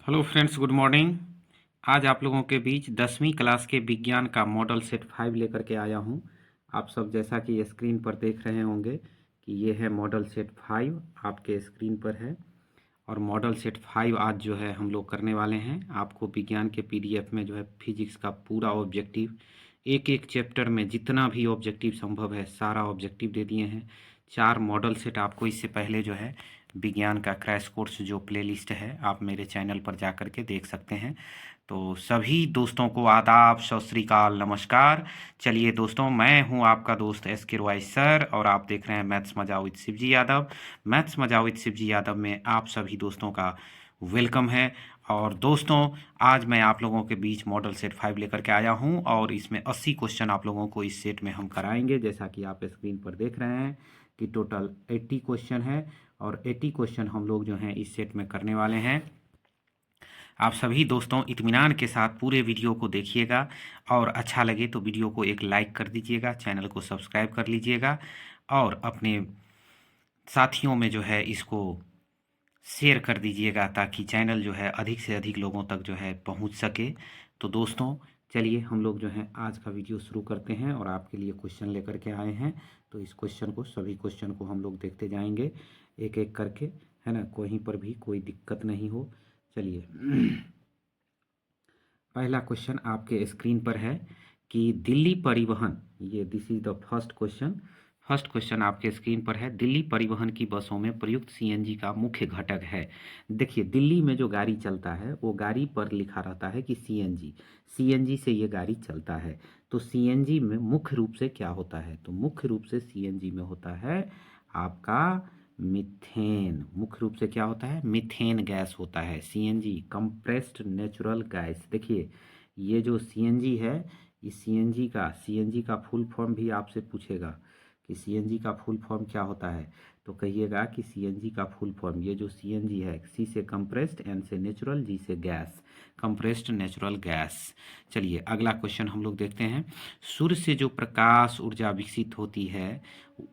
Hello friends, good morning. आज आप लोगों के बीच 10वीं क्लास के विज्ञान का मॉडल सेट 5 लेकर के आया हूं। आप सब जैसा कि स्क्रीन पर देख रहे होंगे कि ये है मॉडल सेट 5 आपके स्क्रीन पर है। और मॉडल सेट 5 आज जो है हम लोग करने वाले हैं। आपको विज्ञान के पीडीएफ में जो है फिजिक्स का पूरा ऑब्जेक्टिव, एक एक चैप्टर में जितना भी ऑब्जेक्टिव संभव है सारा ऑब्जेक्टिव दे दिए हैं। 4 मॉडल सेट आपको इससे पहले जो है विज्ञान का क्रैश कोर्स जो प्लेलिस्ट है आप मेरे चैनल पर जा कर के देख सकते हैं। तो सभी दोस्तों को आदाब, सत श्री अकाल, नमस्कार। चलिए दोस्तों, मैं हूं आपका दोस्त एस के रॉय सर और आप देख रहे हैं मैथ्स मजा विद शिवजी यादव। मैथ्स मजा विद शिवजी यादव में आप सभी दोस्तों का वेलकम है। और दोस्तों, आज मैं आप लोगों के बीच मॉडल सेट 5 लेकर के आया हूं और इसमें 80 क्वेश्चन आप लोगों को इस सेट में हम कराएंगे। जैसा कि आप स्क्रीन पर देख रहे हैं कि टोटल 80 क्वेश्चन है और 80 क्वेश्चन हम लोग जो हैं इस सेट में करने वाले हैं। आप सभी दोस्तों इत्मीनान के साथ पूरे वीडियो को देखिएगा और अच्छा लगे तो वीडियो को एक लाइक कर दीजिएगा, चैनल को सब्सक्राइब कर लीजिएगा और अपने साथियों में जो है इसको शेयर कर दीजिएगा ताकि चैनल जो है अधिक से अधिक लोगों तक जो है पहुंच सके। तो दोस्तों, चलिए हम लोग जो है आज का वीडियो शुरू करते हैं और आपके लिए क्वेश्चन लेकर के आए हैं। तो इस सभी क्वेश्चन को हम लोग देखते जाएंगे एक एक करके, है ना, कहीं पर भी कोई दिक्कत नहीं हो। चलिए पहला क्वेश्चन आपके स्क्रीन पर है कि दिल्ली परिवहन, ये this is the first question. First question आपके स्क्रीन पर है, दिल्ली परिवहन की बसों में प्रयुक्त सीएनजी का मुख्य घटक है। देखिए, दिल्ली में जो गाड़ी चलता है वो गाड़ी पर लिखा रहता है कि सीएनजी, सीएनजी से ये गाड़ी चलता है। तो सीएनजी में मुख्य रूप से क्या होता है? तो मुख्य रूप से सीएनजी में होता है आपका मीथेन। मुख्य रूप से क्या होता है? मीथेन गैस होता है। CNG compressed natural gas. देखिए, ये जो सीएनजी है, इस सीएनजी का फुल फॉर्म भी आपसे पूछेगा कि सीएनजी का फुल फॉर्म क्या होता है। तो कहिएगा कि सीएनजी का फुल फॉर्म, ये जो सीएनजी है, सी से कंप्रेस्ड, एन से नेचुरल, जी से गैस, कंप्रेस्ड नेचुरल गैस। चलिए अगला क्वेश्चन हम लोग देखते हैं। सूर्य से जो प्रकाश ऊर्जा विकसित होती है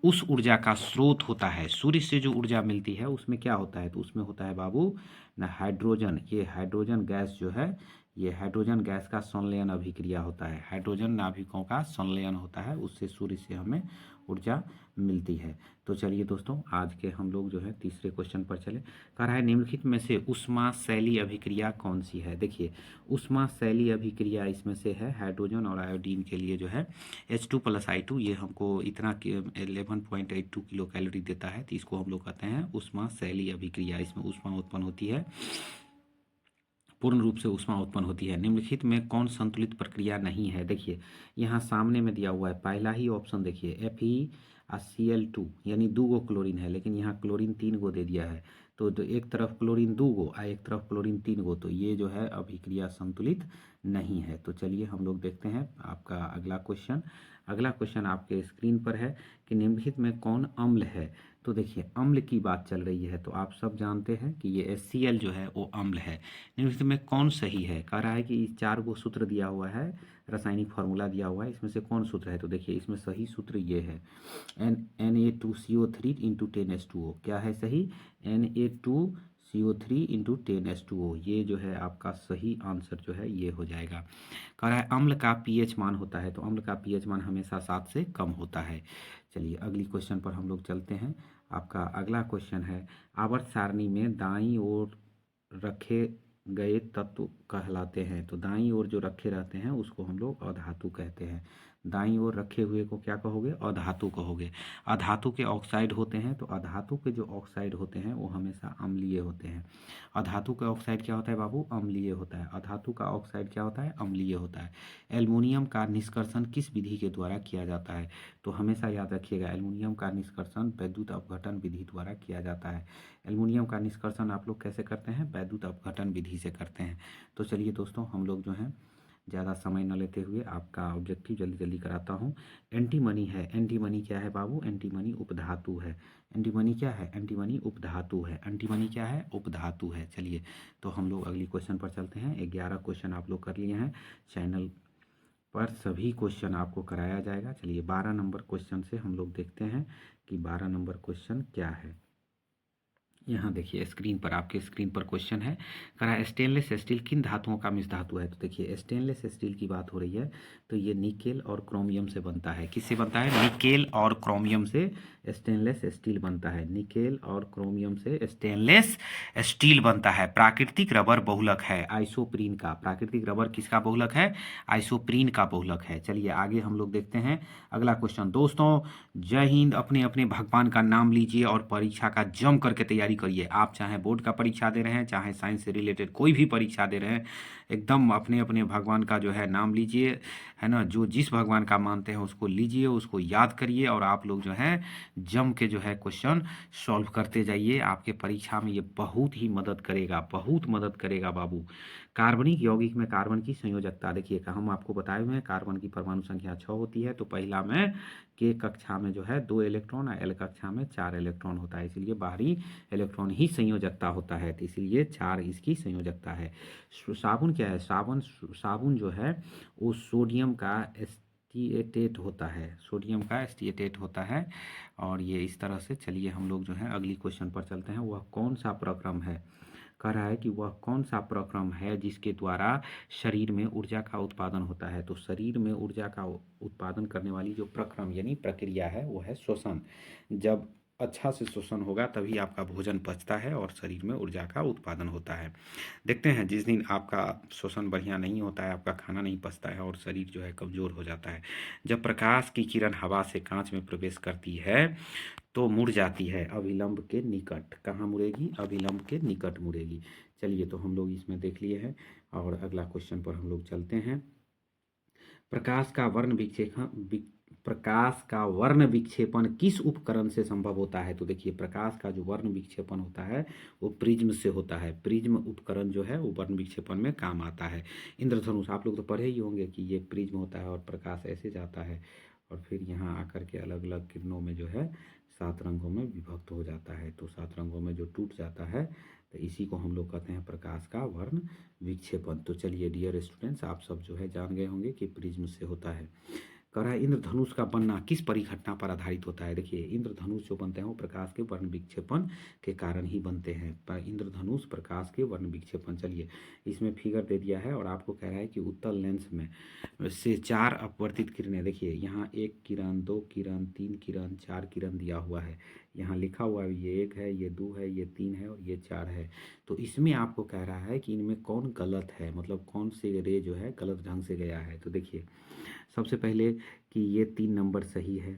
उस ऊर्जा का स्रोत होता है। सूर्य से जो ऊर्जा मिलती है उसमें क्या होता है? तो उसमें होता है बाबू ना हाइड्रोजन। ये हाइड्रोजन गैस जो है, ये हाइड्रोजन गैस का संलयन अभिक्रिया होता है। हाइड्रोजन नाभिकों का संलयन होता है, उससे सूर्य से हमें ऊर्जा मिलती है। तो चलिए दोस्तों, आज के हम लोग जो है तीसरे क्वेश्चन पर चले। कह रहा है निम्नलिखित में से ऊष्मा शैली अभिक्रिया कौन सी है? देखिए, ऊष्मा शैली अभिक्रिया इसमें से है हाइड्रोजन और आयोडीन के लिए जो है H2+I2, ये हमको इतना 11.82 किलो कैलोरी देता है। तो इसको हम लोग कहते हैं ऊष्मा शैली अभिक्रिया। इसमें ऊष्मा उत्पन्न होती है, पूर्ण रूप से ऊष्मा उत्पन्न होती है। निम्नलिखित में कौन संतुलित प्रक्रिया नहीं है? देखिए, यहाँ सामने में दिया हुआ है पहला ही ऑप्शन। देखिए FeCl2 यानी 2 गो क्लोरीन है, लेकिन यहाँ क्लोरीन 3 गो दे दिया है। तो एक तरफ क्लोरीन 2 गो और एक तरफ क्लोरीन 3 गो, तो ये जो है अभिक्रिया संतुलित नहीं है। तो चलिए हम लोग देखते हैं आपका अगला क्वेश्चन। अगला क्वेश्चन आपके स्क्रीन पर है कि निम्नलिखित में कौन अम्ल है? तो देखिए, अम्ल की बात चल रही है तो आप सब जानते हैं कि ये HCl जो है वो अम्ल है। निम्नलिखित में कौन सही है? कह रहा है कि 4 गो सूत्र दिया हुआ है, रासायनिक फार्मूला दिया हुआ है, इसमें से कौन सूत्र है? तो देखिए, इसमें सही सूत्र ये है Na2CO3 इंटू 10H2O। क्या है सही? Na2CO3 इंटू 10H2O, ये जो है आपका सही आंसर जो है ये हो जाएगा। कह रहा है अम्ल का पीएच मान होता है, तो अम्ल का पीएच मान हमेशा 7 से कम होता है। चलिए अगली क्वेश्चन पर हम लोग चलते हैं। आपका अगला क्वेश्चन है, आवर्त सारणी में दाईं ओर रखे गए तत्व कहलाते हैं। तो दाईं ओर जो रखे रहते हैं उसको हम लोग अधातु कहते हैं। दाईं ओर रखे हुए को क्या कहोगे? अधातु कहोगे। अधातु के ऑक्साइड होते हैं, तो अधातु के जो ऑक्साइड होते हैं वो हमेशा अम्लीय होते हैं। अधातु का ऑक्साइड क्या होता है बाबू? अम्लीय होता है। अधातु का ऑक्साइड क्या होता है? अम्लीय होता है। एल्युमिनियम का निष्कर्षण किस विधि के द्वारा किया जाता है? तो हमेशा याद रखिएगा, एल्युमिनियम का निष्कर्षण वैद्युत अपघटन विधि द्वारा किया जाता है। एल्युमिनियम का निष्कर्षण आप लोग कैसे करते हैं? वैद्युत अपघटन विधि से करते हैं। तो चलिए दोस्तों, हम लोग जो हैं ज़्यादा समय न लेते हुए आपका ऑब्जेक्टिव जल्दी जल्दी कराता हूँ। एंटीमनी है। एंटीमनी क्या है बाबू? एंटीमनी उपधातु है। एंटीमनी क्या है? एंटीमनी उपधातु है। एंटीमनी क्या है? उपधातु है। चलिए, तो हम लोग अगली क्वेश्चन पर चलते हैं। 11 क्वेश्चन आप लोग कर लिए हैं। चैनल पर सभी क्वेश्चन आपको कराया जाएगा। चलिए 12 नंबर क्वेश्चन से हम लोग देखते हैं कि 12 नंबर क्वेश्चन क्या है। यहाँ देखिए स्क्रीन पर, आपके स्क्रीन पर क्वेश्चन है, कहा स्टेनलेस स्टील किन धातुओं का मिश्र धातु है। तो देखिए स्टेनलेस स्टील की बात हो रही है, तो ये निकेल और क्रोमियम से बनता है। किससे बनता है? निकेल और क्रोमियम से स्टेनलेस स्टील बनता है। निकेल और क्रोमियम से स्टेनलेस स्टील बनता है। प्राकृतिक रबर बहुलक है आइसोप्रीन का। प्राकृतिक रबर किसका बहुलक है? आइसोप्रीन का बहुलक है। चलिए आगे हम लोग देखते हैं अगला क्वेश्चन। दोस्तों जय हिंद। अपने अपने भगवान का नाम लीजिए और परीक्षा का जम करके तैयारी करिए। आप चाहे बोर्ड का परीक्षा दे रहे हैं, चाहे साइंस से रिलेटेड कोई भी परीक्षा दे रहे हैं, एकदम अपने अपने भगवान का जो है नाम लीजिए, है ना। जो जिस भगवान का मानते हैं उसको लीजिए, उसको याद करिए और आप लोग जो है जम के जो है क्वेश्चन सॉल्व करते जाइए। आपके परीक्षा में ये बहुत ही मदद करेगा, बहुत मदद करेगा बाबू। कार्बनिक यौगिक में कार्बन की संयोजकता देखिए, हम आपको बताए हुए हैं कार्बन की परमाणु संख्या 6 होती है। तो पहला में के कक्षा में जो है 2 इलेक्ट्रॉन और एल कक्षा में 4 इलेक्ट्रॉन होता है, इसलिए बाहरी इलेक्ट्रॉन ही संयोजकता होता है, तो इसलिए 4 इसकी संयोजकता है। साबुन क्या है? साबुन जो है वो सोडियम का एस्टिएटेट होता है, सोडियम का एस्टिएटेट होता है। और ये इस तरह से, चलिए हम लोग जो है अगली क्वेश्चन पर चलते हैं। वह कौन सा प्रक्रम है? कह रहा है कि वह कौन सा प्रक्रम है जिसके द्वारा शरीर में ऊर्जा का उत्पादन होता है। तो शरीर में ऊर्जा का उत्पादन करने वाली जो प्रक्रम यानी प्रक्रिया है वो है श्वसन। जब अच्छा से श्वसन होगा तभी आपका भोजन पचता है और शरीर में ऊर्जा का उत्पादन होता है। देखते हैं जिस दिन आपका श्वसन बढ़िया नहीं होता है, आपका खाना नहीं पचता है और शरीर जो है कमज़ोर हो जाता है। जब प्रकाश की किरण हवा से कांच में प्रवेश करती है तो मुड़ जाती है अभिलंब के निकट। कहाँ मुड़ेगी? अभिलंब के निकट मुड़ेगी। चलिए तो हम लोग इसमें देख लिए हैं और अगला क्वेश्चन पर हम लोग चलते हैं। प्रकाश का वर्ण विक्षेपण किस उपकरण से संभव होता है? तो देखिए प्रकाश का जो वर्ण विक्षेपण होता है वो प्रिज्म से होता है। प्रिज्म उपकरण जो है वो वर्ण विक्षेपण में काम आता है। इंद्रधनुष आप लोग तो पढ़े ही होंगे कि ये प्रिज्म होता है और प्रकाश ऐसे जाता है और फिर यहाँ आकर के अलग अलग किरणों में जो है 7 रंगों में विभक्त हो जाता है। तो 7 रंगों में जो टूट जाता है तो इसी को हम लोग कहते हैं प्रकाश का वर्ण विक्षेपण। तो चलिए डियर स्टूडेंट्स, आप सब जो है जान गए होंगे कि प्रिज्म से होता है। कह रहा है इंद्रधनुष का बनना किस परिघटना पर आधारित होता है? देखिए इंद्रधनुष जो बनते हैं वो प्रकाश के वर्ण विक्षेपण के कारण ही बनते हैं। इंद्रधनुष प्रकाश के वर्ण विक्षेपण। चलिए इसमें फिगर दे दिया है और आपको कह रहा है कि उत्तल लेंस में से 4 अपवर्तित किरणें, देखिए यहाँ 1 किरण, 2 किरण, 3 किरण, 4 किरण दिया हुआ है। यहाँ लिखा हुआ है ये 1 है, ये 2 है, ये 3 है और ये 4 है। तो इसमें आपको कह रहा है कि इनमें कौन गलत है, मतलब कौन से रे जो है गलत ढंग से गया है। तो देखिए सबसे पहले कि ये 3 नंबर सही है,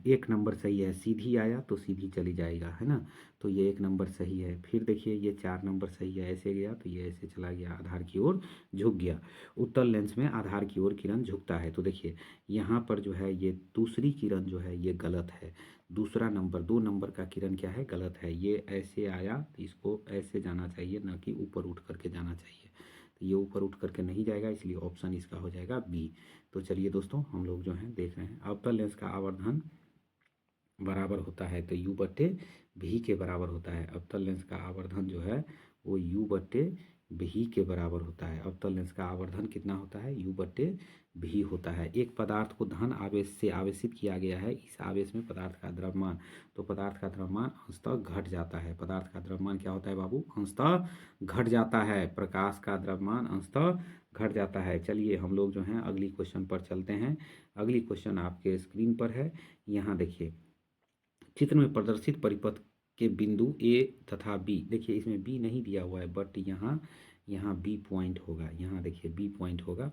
1 नंबर सही है, सीधी आया तो सीधी चली जाएगा, है ना। तो ये 1 नंबर सही है। फिर देखिए ये 4 नंबर सही है, ऐसे गया तो ये ऐसे चला गया, आधार की ओर झुक गया। उत्तल लेंस में आधार की ओर किरण झुकता है। तो देखिए यहाँ पर जो है ये दूसरी किरण जो है ये गलत है। दूसरा नंबर 2 नंबर का किरण क्या है? गलत है। ये ऐसे आया तो इसको ऐसे जाना चाहिए, ना कि ऊपर उठ करके जाना चाहिए। तो ये ऊपर उठ करके नहीं जाएगा, इसलिए ऑप्शन इसका हो जाएगा बी। तो चलिए दोस्तों हम लोग जो हैं देख रहे हैं अवतल लेंस का आवर्धन बराबर होता है तो u बटे भी के बराबर होता है। अवतल लेंस का आवर्धन जो है वो u बटे भी के बराबर होता है। अवतल लेंस का आवर्धन कितना होता है? u बटे भी होता है। एक पदार्थ को धन आवेश से आवेशित किया गया है, इस आवेश में पदार्थ का द्रव्यमान, तो पदार्थ का द्रव्यमान अंशतः घट जाता है। पदार्थ का द्रव्यमान क्या होता है बाबू? अंशतः घट जाता है। प्रकाश का द्रव्यमान अंशतः घट जाता है। चलिए हम लोग जो हैं अगली क्वेश्चन पर चलते हैं। अगली क्वेश्चन आपके स्क्रीन पर है, यहाँ देखिए चित्र में प्रदर्शित परिपथ के बिंदु ए तथा बी, देखिए इसमें बी नहीं दिया हुआ है बट यहाँ बी पॉइंट होगा। यहाँ देखिए बी पॉइंट होगा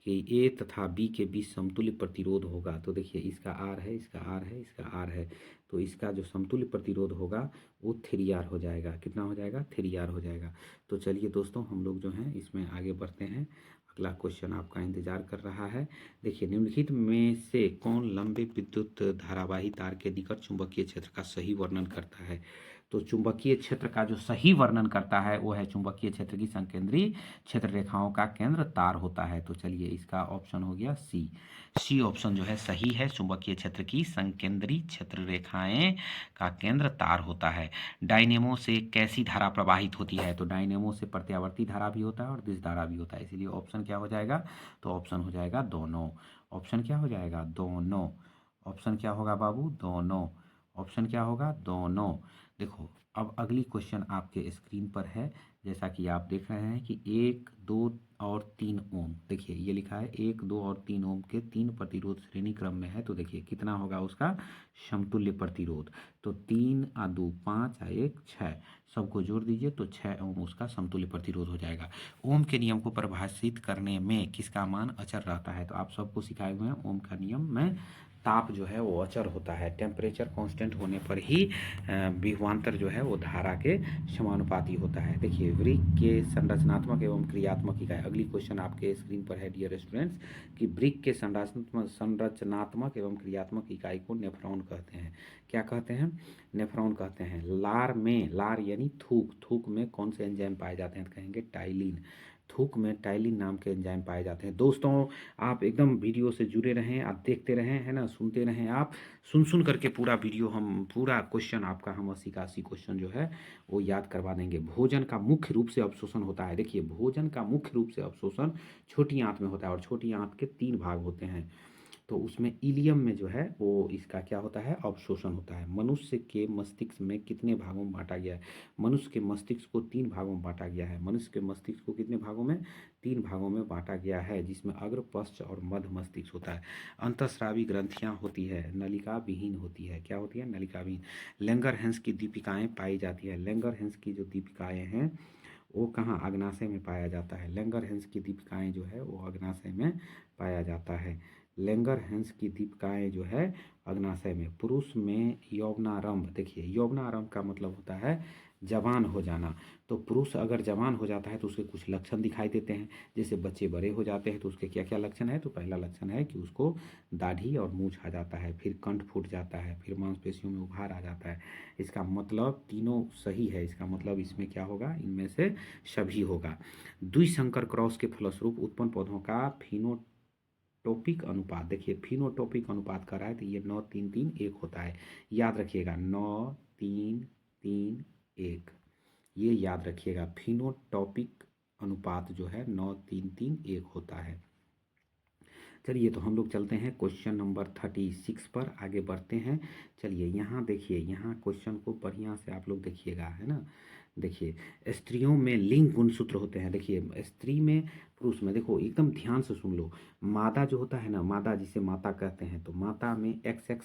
कि ए तथा बी के बीच समतुल्य प्रतिरोध होगा। तो देखिए इसका आर है, इसका आर है, इसका आर है, तो इसका जो समतुल्य प्रतिरोध होगा वो 3R हो जाएगा। कितना हो जाएगा? 3R हो जाएगा। तो चलिए दोस्तों हम लोग जो हैं इसमें आगे बढ़ते हैं। अगला क्वेश्चन आपका इंतजार कर रहा है। देखिए निम्नलिखित में से कौन लंबे विद्युत धारावाही तार के निकट चुंबकीय क्षेत्र का सही वर्णन करता है? तो चुंबकीय क्षेत्र का जो सही वर्णन करता है वो है चुंबकीय क्षेत्र की संकेंद्री क्षेत्र रेखाओं का केंद्र तार होता है। तो चलिए इसका ऑप्शन हो गया सी ऑप्शन जो है सही है। चुंबकीय क्षेत्र की संकेंद्री क्षेत्र रेखाएं का केंद्र तार होता है। डायनेमो से कैसी धारा प्रवाहित होती है? तो डायनेमो से प्रत्यावर्ती धारा भी होता है और दिश धारा भी होता है, इसलिए ऑप्शन क्या हो जाएगा? तो ऑप्शन हो जाएगा दोनों। ऑप्शन क्या हो जाएगा? दोनों। ऑप्शन क्या होगा बाबू? दोनों। ऑप्शन क्या होगा? दोनों। देखो अब अगली क्वेश्चन आपके स्क्रीन पर है, जैसा कि आप देख रहे हैं कि 1, 2 और 3 ओम। देखिए ये लिखा है 1, 2 और 3 ओम के 3 प्रतिरोध श्रेणी क्रम में है, तो देखिए कितना होगा उसका समतुल्य प्रतिरोध। तो 3 आ 2 5 आ 1 6, सबको जोड़ दीजिए तो 6 ओम उसका समतुल्य प्रतिरोध हो जाएगा। ओम के नियम को परिभाषित करने में किसका मान अचर रहता है? तो आप सबको सिखाए हुए हैं ओम का नियम में ताप जो है वो अचर होता है, टेम्परेचर कांस्टेंट होने पर ही विभवांतर जो है वो धारा के समानुपाती होता है। देखिए वृक्क के संरचनात्मक एवं क्रियात्मक इकाई, अगली क्वेश्चन आपके स्क्रीन पर है डियर स्टूडेंट्स कि वृक्क के संरचनात्मक एवं क्रियात्मक इकाई को नेफ्रॉन कहते हैं। क्या कहते हैं? नेफ्रॉन कहते हैं। लार में, लार यानी थूक, थूक में कौन से एंजाइम पाए जाते हैं? तो कहेंगे टाइलिन। थूक में टाइलिन नाम के एंजाइम पाए जाते हैं। दोस्तों आप एकदम वीडियो से जुड़े रहें, आप देखते रहें, है ना, सुनते रहें, आप सुन करके पूरा वीडियो हम पूरा क्वेश्चन आपका हम 80 का 80 क्वेश्चन जो है वो याद करवा देंगे। भोजन का मुख्य रूप से अवशोषण होता है। देखिए भोजन का मुख्य रूप से अवशोषण छोटी आंत में होता है और छोटी आंत के 3 भाग होते हैं। तो उसमें इलियम में जो है वो इसका क्या होता है? अवशोषण होता है। मनुष्य के मस्तिष्क में कितने भागों में बांटा गया है? मनुष्य के मस्तिष्क को 3 भागों में बांटा गया है। मनुष्य के मस्तिष्क को कितने भागों में? 3 भागों में बांटा गया है, जिसमें अग्र, पश्च और मध्य मस्तिष्क होता है। अंतःस्रावी ग्रंथियां होती है, नलिका विहीन होती है। क्या होती है? नलिका विहीन। लैंगरहैंस की दीपिकाएं पाई जाती है। लैंगरहैंस की जो दीपिकाएं हैं वो कहाँ? अग्नाशय में पाया जाता है। लैंगरहैंस की दीपिकाएं जो है वो अग्नाशय में पाया जाता है। लैंगरहैंस की दीपिकाएं जो है अग्नाशय में। पुरुष में यौवनारंभ, देखिए यौवनारंभ का मतलब होता है जवान हो जाना। तो पुरुष अगर जवान हो जाता है तो उसके कुछ लक्षण दिखाई देते हैं। जैसे बच्चे बड़े हो जाते हैं तो उसके क्या क्या लक्षण है? तो पहला लक्षण है कि उसको दाढ़ी और मूंछ आ जाता है, फिर कंठ फूट जाता है, फिर मांसपेशियों में उभार आ जाता है। इसका मतलब तीनों सही है। इसका मतलब इसमें क्या होगा? इनमें से सभी होगा। द्विसंकर क्रॉस के फलस्वरूप उत्पन्न पौधों का फिनोटोपिक अनुपात, देखिए फिनोटोपिक अनुपात कर रहा है तो ये 9 3 3 1 होता है। याद रखिएगा 9 3 3 1, ये याद रखिएगा। फिनोटॉपिक अनुपात जो है 9 3 3 1 होता है। चलिए तो हम लोग चलते हैं क्वेश्चन नंबर 36 पर, आगे बढ़ते हैं। चलिए यहाँ देखिए, यहाँ क्वेश्चन को बढ़िया से आप लोग देखिएगा, है ना। देखिए स्त्रियों में लिंग गुणसूत्र होते हैं। देखिए स्त्री में, पुरुष में, देखो एकदम ध्यान से सुन लो। मादा जो होता है ना, मादा जिसे माता कहते हैं, तो माता में XX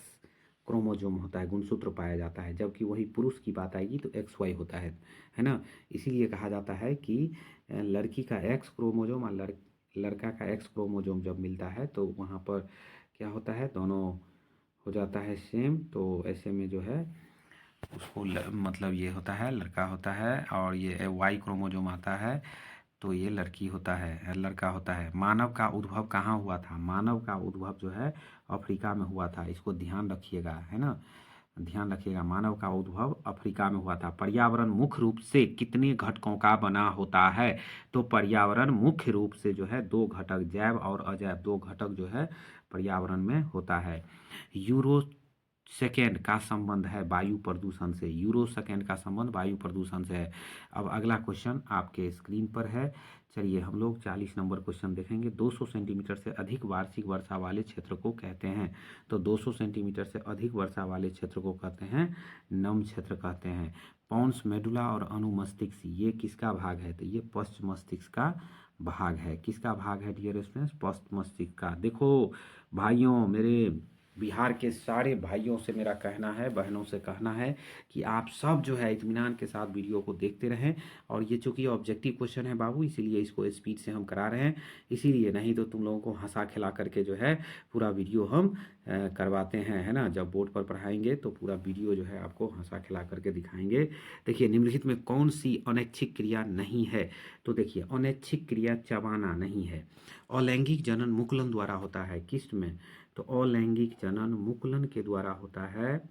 क्रोमोजोम होता है, गुणसूत्र पाया जाता है। जबकि वही पुरुष की बात आएगी तो XY होता है ना। इसीलिए कहा जाता है कि लड़की का X क्रोमोजोम और लड़का का X क्रोमोजोम जब मिलता है तो वहाँ पर क्या होता है? दोनों हो जाता है सेम। तो ऐसे में जो है उसको मतलब ये होता है लड़का होता है, और ये Y क्रोमोजोम आता है तो ये लड़की होता है, लड़का होता है। मानव का उद्भव कहाँ हुआ था? मानव का उद्भव जो है अफ्रीका में हुआ था। इसको ध्यान रखिएगा, है ना, ध्यान रखिएगा। मानव का उद्भव अफ्रीका में हुआ था। पर्यावरण मुख्य रूप से कितने घटकों का बना होता है? तो पर्यावरण मुख्य रूप से जो है 2 घटक, जैव और अजैव 2 घटक जो है पर्यावरण में होता है। यूरो सेकेंड का संबंध है वायु प्रदूषण से। यूरो सेकेंड का संबंध वायु प्रदूषण से है। अब अगला क्वेश्चन आपके स्क्रीन पर है। चलिए हम लोग 40 नंबर क्वेश्चन देखेंगे। 200 सेंटीमीटर से अधिक वार्षिक वर्षा वाले क्षेत्र को कहते हैं। तो 200 सेंटीमीटर से अधिक वर्षा वाले क्षेत्र को कहते हैं नम क्षेत्र कहते हैं। पॉन्स मेडुला और अनुमस्तिष्क ये किसका भाग है? तो ये पश्च मस्तिष्क का भाग है। किसका भाग है डियर स्टूडेंट्स? पश्च मस्तिष्क का। देखो भाइयों, मेरे बिहार के सारे भाइयों से मेरा कहना है, बहनों से कहना है कि आप सब जो है इत्मीनान के साथ वीडियो को देखते रहें। और ये चूँकि ऑब्जेक्टिव क्वेश्चन है बाबू, इसीलिए इसको स्पीड से हम करा रहे हैं। इसीलिए, नहीं तो तुम लोगों को हंसा खिला करके जो है पूरा वीडियो हम करवाते हैं, है ना। जब बोर्ड पर पढ़ाएंगे तो पूरा वीडियो जो है आपको हंसा खिला करके दिखाएंगे। देखिए निम्नलिखित में कौन सी अनैच्छिक क्रिया नहीं है? तो देखिए अनैच्छिक क्रिया चबाना नहीं है। अलैंगिक जनन मुकुलन द्वारा होता है। किस में? तो अलैंगिक जनन मुकुलन के द्वारा होता है,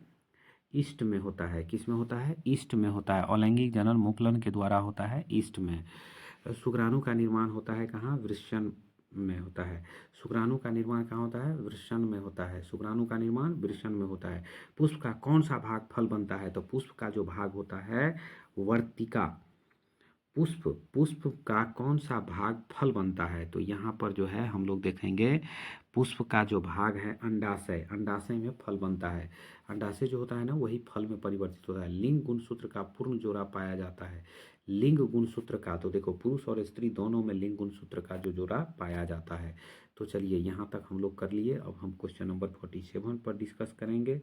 ईस्ट में होता है। किस में होता है? ईस्ट में होता है। अलैंगिक जनन मुकुलन के द्वारा होता है ईस्ट में। शुक्राणु का निर्माण होता है कहाँ? वृषण में होता है। शुक्राणु का निर्माण कहाँ होता है? वृषण में होता है। शुक्राणु का निर्माण वृषण में होता है। पुष्प का कौन सा भाग फल बनता है? तो पुष्प का जो भाग होता है वर्तिका, पुष्प पुष्प का कौन सा भाग फल बनता है? तो यहाँ पर जो है हम लोग देखेंगे पुष्प का जो भाग है अंडाशय, अंडाशय में फल बनता है। अंडाशय जो होता है ना वही फल में परिवर्तित होता है। लिंग गुणसूत्र का पूर्ण जोड़ा पाया जाता है। लिंग गुणसूत्र का, तो देखो पुरुष और स्त्री दोनों में लिंग गुणसूत्र का जो जोड़ा पाया जाता है। तो चलिए यहाँ तक हम लोग कर लिए। अब हम क्वेश्चन नंबर 47 पर डिस्कस करेंगे,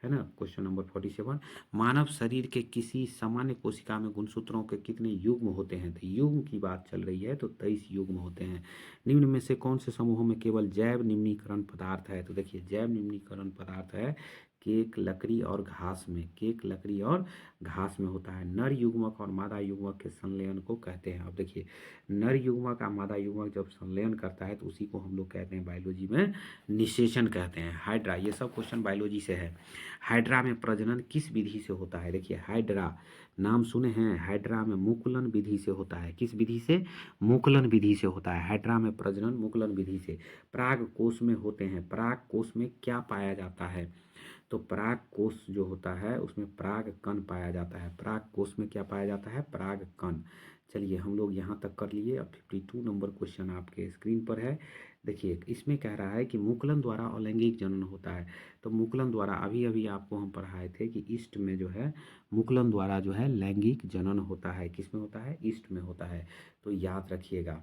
है ना। क्वेश्चन नंबर 47, मानव शरीर के किसी सामान्य कोशिका में गुणसूत्रों के कितने युग्म होते हैं? तो युग्म की बात चल रही है, तो 23 युग्म होते हैं। निम्न में से कौन से समूहों में केवल जैव निम्नीकरण पदार्थ है? तो देखिए जैव निम्नीकरण पदार्थ है केक, लकड़ी और घास में। केक, लकड़ी और घास में होता है। नर युग्मक और मादा युग्मक के संलयन को कहते हैं। अब देखिए नर युग्मक और मादा युग्मक जब संलयन करता है तो उसी को हम लोग कहते हैं बायोलॉजी में निषेचन कहते हैं। हाइड्रा, ये सब क्वेश्चन बायोलॉजी से है। हाइड्रा में प्रजनन किस विधि से होता है? देखिए हाइड्रा नाम सुने हैं, हाइड्रा में मुकुलन विधि से होता है। किस विधि से? मुकुलन विधि से होता है। हाइड्रा में प्रजनन मुकुलन विधि से। पराग कोश में होते हैं। पराग कोश में क्या पाया जाता है? तो पराग कोश जो होता है उसमें पराग कण पाया जाता है। पराग कोश में क्या पाया जाता है? पराग कण। चलिए हम लोग यहाँ तक कर लिए। अब 52 नंबर क्वेश्चन आपके स्क्रीन पर है। देखिए इसमें कह रहा है कि मुकुलन द्वारा अलैंगिक जनन होता है। तो मुकुलन द्वारा अभी अभी आपको हम पढ़ाए थे कि ईस्ट में जो है मुकुलन द्वारा जो है लैंगिक जनन होता है। किस में होता है? ईस्ट में होता है, तो याद रखिएगा।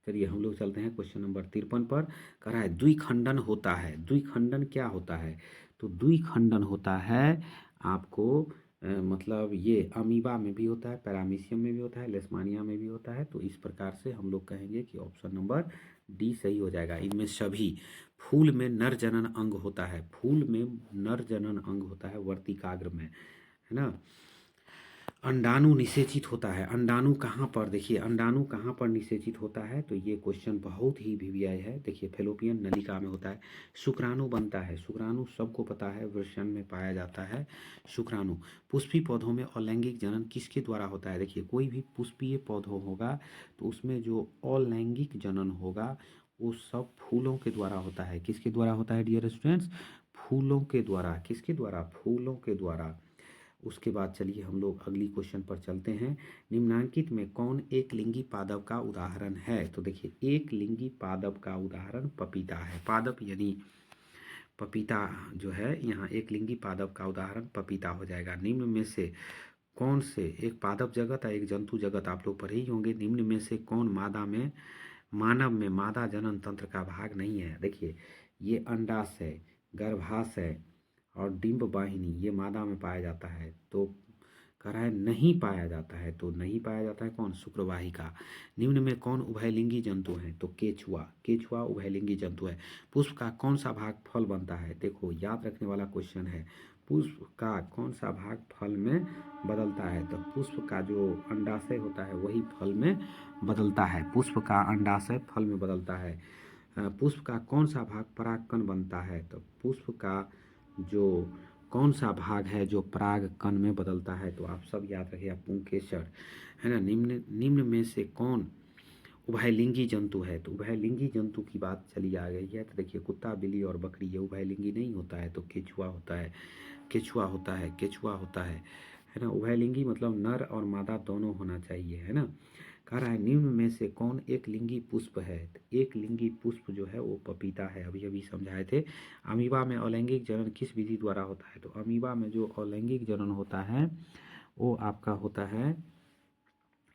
चलिए हम लोग चलते हैं क्वेश्चन नंबर 53 पर। कह रहा है द्विखंडन होता है। द्विखंडन क्या होता है? तो द्विखंडन होता है आपको मतलब ये अमीबा में भी होता है, पैरामीशियम में भी होता है, लेशमानिया में भी होता है। तो इस प्रकार से हम लोग कहेंगे कि ऑप्शन नंबर डी सही हो जाएगा। इनमें सभी फूल में नर जनन अंग होता है। फूल में नर जनन अंग होता है वर्तिकाग्र में, है ना। अंडाणु निषेचित होता है। अंडाणु कहाँ पर? देखिए अंडाणु कहाँ पर निषेचित होता है? तो ये क्वेश्चन बहुत ही वीवीआई है। देखिए फेलोपियन नलिका में होता है। शुक्राणु बनता है। शुक्राणु सबको पता है वृषण में पाया जाता है शुक्राणु। पुष्पीय पौधों में अलैंगिक जनन किसके द्वारा होता है? देखिए कोई भी पुष्पीय पौधों होगा तो उसमें जो अलैंगिक जनन होगा वो सब फूलों के द्वारा होता है। किसके द्वारा होता है डियर स्टूडेंट्स? फूलों के द्वारा। किसके द्वारा? फूलों के द्वारा। उसके बाद चलिए हम लोग अगली क्वेश्चन पर चलते हैं। निम्नांकित में कौन एक लिंगी पादप का उदाहरण है? तो देखिए एक लिंगी पादप का उदाहरण पपीता है। पादप यानी पपीता जो है, यहाँ एक लिंगी पादप का उदाहरण पपीता हो जाएगा। निम्न में से कौन से, एक पादप जगत और एक जंतु जगत आप लोग पढ़े ही होंगे, निम्न में से कौन मानव में मादा जनन तंत्र का भाग नहीं है? देखिए ये अंडाशय, गर्भाशय और डिंब वाहिनी ये मादा में पाया जाता है। तो कह रहा है नहीं पाया जाता है। तो नहीं पाया जाता है कौन? शुक्रवाहिका। निम्न में कौन उभयलिंगी जंतु है? तो केचुआ। केचुआ उभयलिंगी जंतु है। पुष्प का कौन सा भाग फल बनता है? देखो याद रखने वाला क्वेश्चन है। पुष्प का कौन सा भाग फल में बदलता है? तो पुष्प का जो अंडाशय होता है वही फल में बदलता है। पुष्प का अंडाशय फल में बदलता है। पुष्प का कौन सा भाग परागकण बनता है? तो पुष्प का जो कौन सा भाग है जो पराग कण में बदलता है? तो आप सब याद रखिए पुंकेसर, है ना। निम्न में से कौन उभयलिंगी जंतु है? तो उभयलिंगी जंतु की बात चली आ गई है। तो देखिए कुत्ता, बिल्ली और बकरी ये उभयलिंगी नहीं होता है। तो केचुआ होता है। केचुआ होता है। केचुआ होता है ना। उभयलिंगी मतलब नर और मादा दोनों होना चाहिए, है ना। कह रहा है निम्न में से कौन एक लिंगी पुष्प है? तो एक लिंगी पुष्प जो है वो पपीता है। अभी अभी समझाए थे। अमीबा में अलैंगिक जनन किस विधि द्वारा होता है? तो अमीबा में जो अलैंगिक जनन होता है वो आपका होता है,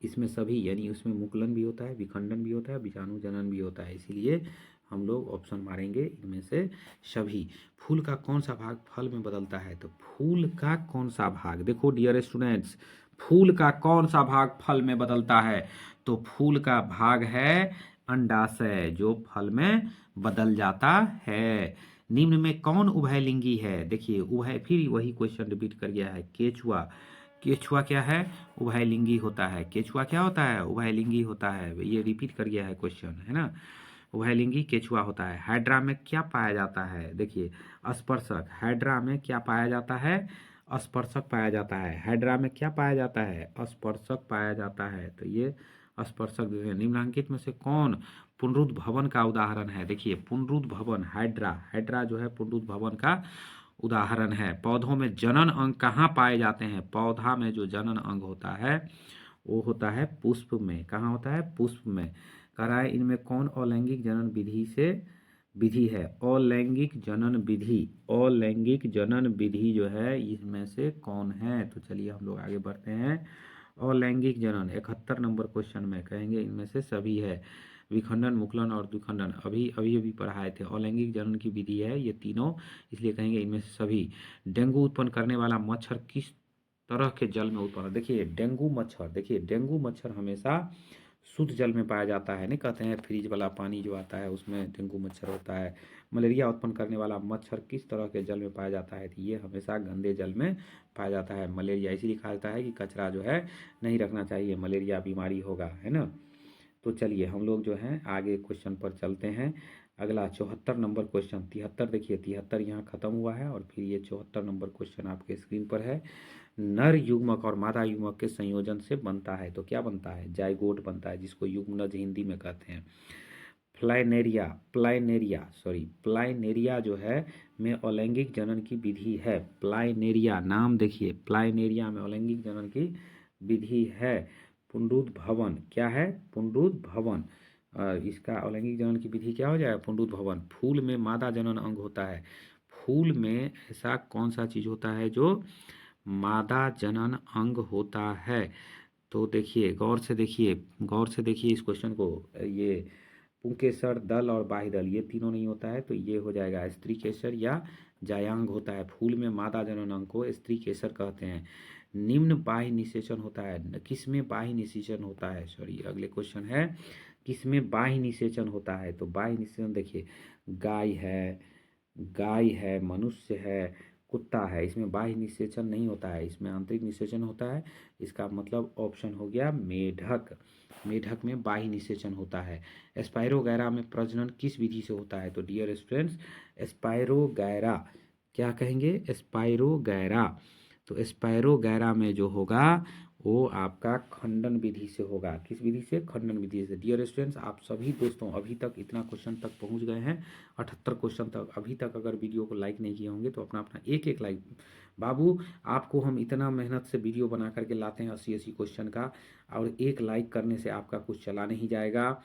इसमें सभी यानी उसमें मुकुलन भी होता है, विखंडन भी होता है, बीजाणु जनन भी होता है। इसीलिए हम लोग ऑप्शन मारेंगे इनमें से सभी। फूल का कौन सा भाग फल में बदलता है? तो फूल का कौन सा भाग, देखो डियर स्टूडेंट्स, फूल का कौन सा भाग फल में बदलता है? तो फूल का भाग है अंडाशय जो फल में बदल जाता है। निम्न में कौन उभयलिंगी है? देखिए उभय, फिर वही क्वेश्चन रिपीट कर गया है। केचुआ। केचुआ क्या है? उभयलिंगी होता है। केचुआ क्या होता है? उभयलिंगी होता है। ये रिपीट कर गया है क्वेश्चन, है ना। उभयलिंगी केचुआ होता है। हाइड्रा में क्या पाया जाता है? देखिए स्पर्शक। हाइड्रा में क्या पाया जाता है? स्पर्शक पाया जाता है। हाइड्रा में क्या पाया जाता है? स्पर्शक पाया जाता है। तो ये स्पर्शक जो है। निम्नांकित में से कौन पुनरुद्ध भवन का उदाहरण है? देखिए पुनरुद्ध भवन, हाइड्रा। हाइड्रा जो है पुनरुद्ध भवन का उदाहरण है। पौधों में जनन अंग कहाँ पाए जाते हैं? पौधा में जो जनन अंग होता है वो होता है पुष्प में। कहाँ होता है? पुष्प में। कह रहा है इनमें कौन अलैंगिक जनन विधि से विधि है? अलैंगिक जनन विधि, अलैंगिक जनन विधि जो है इसमें से कौन है? तो चलिए हम लोग आगे बढ़ते हैं। अलैंगिक जनन 71 नंबर क्वेश्चन में कहेंगे इनमें से सभी है। विखंडन, मुकुलन और द्विखंडन अभी पढ़ाए थे। अलैंगिक जनन की विधि है ये तीनों, इसलिए कहेंगे इनमें से सभी। डेंगू उत्पन्न करने वाला मच्छर किस तरह के जल में उत्पन्न? देखिए डेंगू मच्छर हमेशा शुद्ध जल में पाया जाता है। नहीं कहते हैं फ्रिज वाला पानी जो आता है उसमें डेंगू मच्छर होता है। मलेरिया उत्पन्न करने वाला मच्छर किस तरह के जल में पाया जाता है? तो ये हमेशा गंदे जल में पाया जाता है मलेरिया। इसीलिए कहा जाता है कि कचरा जो है नहीं रखना चाहिए, मलेरिया बीमारी होगा, है ना। तो चलिए हम लोग जो हैं आगे क्वेश्चन पर चलते हैं। अगला 74 नंबर क्वेश्चन, 73 देखिए 73 यहाँ खत्म हुआ है और फिर ये 74 नंबर क्वेश्चन आपके स्क्रीन पर है। नर युग्मक और मादा युग्मक के संयोजन से बनता है, तो क्या बनता है? जाइगोट बनता है, जिसको युग्मनज हिंदी में कहते हैं। प्लाइनेरिया जो है में अलैंगिक जनन की विधि है। प्लाइनेरिया नाम देखिए, प्लाइनेरिया में अलैंगिक जनन की विधि है। पुनरुत्थ भवन क्या है? पुनरुत्थ भवन। इसका अलैंगिक जनन की विधि क्या हो जाएगा? पुनरुत्थ भवन। फूल में मादा जनन अंग होता है। फूल में ऐसा कौन सा चीज होता है जो मादा जनन अंग होता है? तो देखिए गौर से देखिए इस क्वेश्चन को। ये पुंकेसर, दल और बाह्यदल ये तीनों नहीं होता है, तो ये हो जाएगा स्त्री केसर या जायांग होता है। फूल में मादा जनन अंग को स्त्री केसर कहते हैं। निम्न बाह्य निषेचन होता है। किसमें बाह्य निषेचन होता है? सॉरी, अगले क्वेश्चन है किसमें बाह्य निषेचन होता है? तो बाह्य निषेचन देखिए, गाय है, मनुष्य है, कुत्ता है, इसमें बाह्य निषेचन नहीं होता है, इसमें आंतरिक निषेचन होता है। इसका मतलब ऑप्शन हो गया मेढक। मेढक में बाह्य निषेचन होता है। स्पाइरोगैरा में प्रजनन किस विधि से होता है? तो डियर स्टूडेंट्स, स्पाइरोगैरा क्या कहेंगे? स्पाइरोगैरा। तो स्पाइरोगैरा में जो होगा वो आपका खंडन विधि से होगा। किस विधि से? खंडन विधि से। डियर स्टूडेंट्स, आप सभी दोस्तों अभी तक इतना क्वेश्चन तक पहुंच गए हैं, 78 क्वेश्चन तक। अभी तक अगर वीडियो को लाइक नहीं किए होंगे तो अपना अपना एक लाइक। बाबू, आपको हम इतना मेहनत से वीडियो बना करके लाते हैं 80 क्वेश्चन का, और एक लाइक करने से आपका कुछ चला नहीं जाएगा।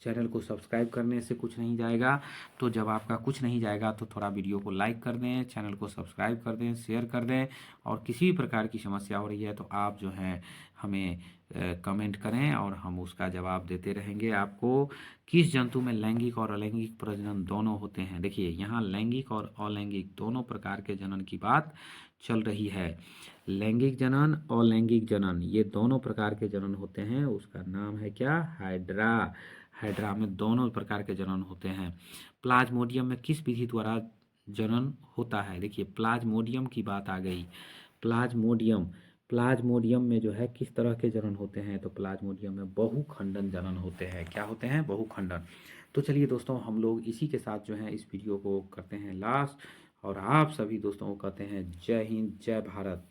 चैनल को सब्सक्राइब करने से कुछ नहीं जाएगा। तो जब आपका कुछ नहीं जाएगा तो थोड़ा वीडियो को लाइक कर दें, चैनल को सब्सक्राइब कर दें, शेयर कर दें। और किसी भी प्रकार की समस्या हो रही है तो आप जो हैं हमें कमेंट करें और हम उसका जवाब देते रहेंगे आपको। किस जंतु में लैंगिक और अलैंगिक प्रजनन दोनों होते हैं? देखिए यहाँ लैंगिक और अलैंगिक दोनों प्रकार के जनन की बात चल रही है। लैंगिक जनन, अलैंगिक जनन, ये दोनों प्रकार के जनन होते हैं। उसका नाम है क्या? हाइड्रा। हाइड्रा में दोनों प्रकार के जनन होते हैं। प्लाज्मोडियम में किस विधि द्वारा जनन होता है? देखिए प्लाज्मोडियम की बात आ गई। प्लाज्मोडियम में जो है किस तरह के जनन होते हैं? तो प्लाज्मोडियम में बहुखंडन जनन होते हैं। क्या होते हैं? बहुखंडन। तो चलिए दोस्तों, हम लोग इसी के साथ जो है इस वीडियो को करते हैं लास्ट, और आप सभी दोस्तों को कहते हैं जय हिंद, जय भारत।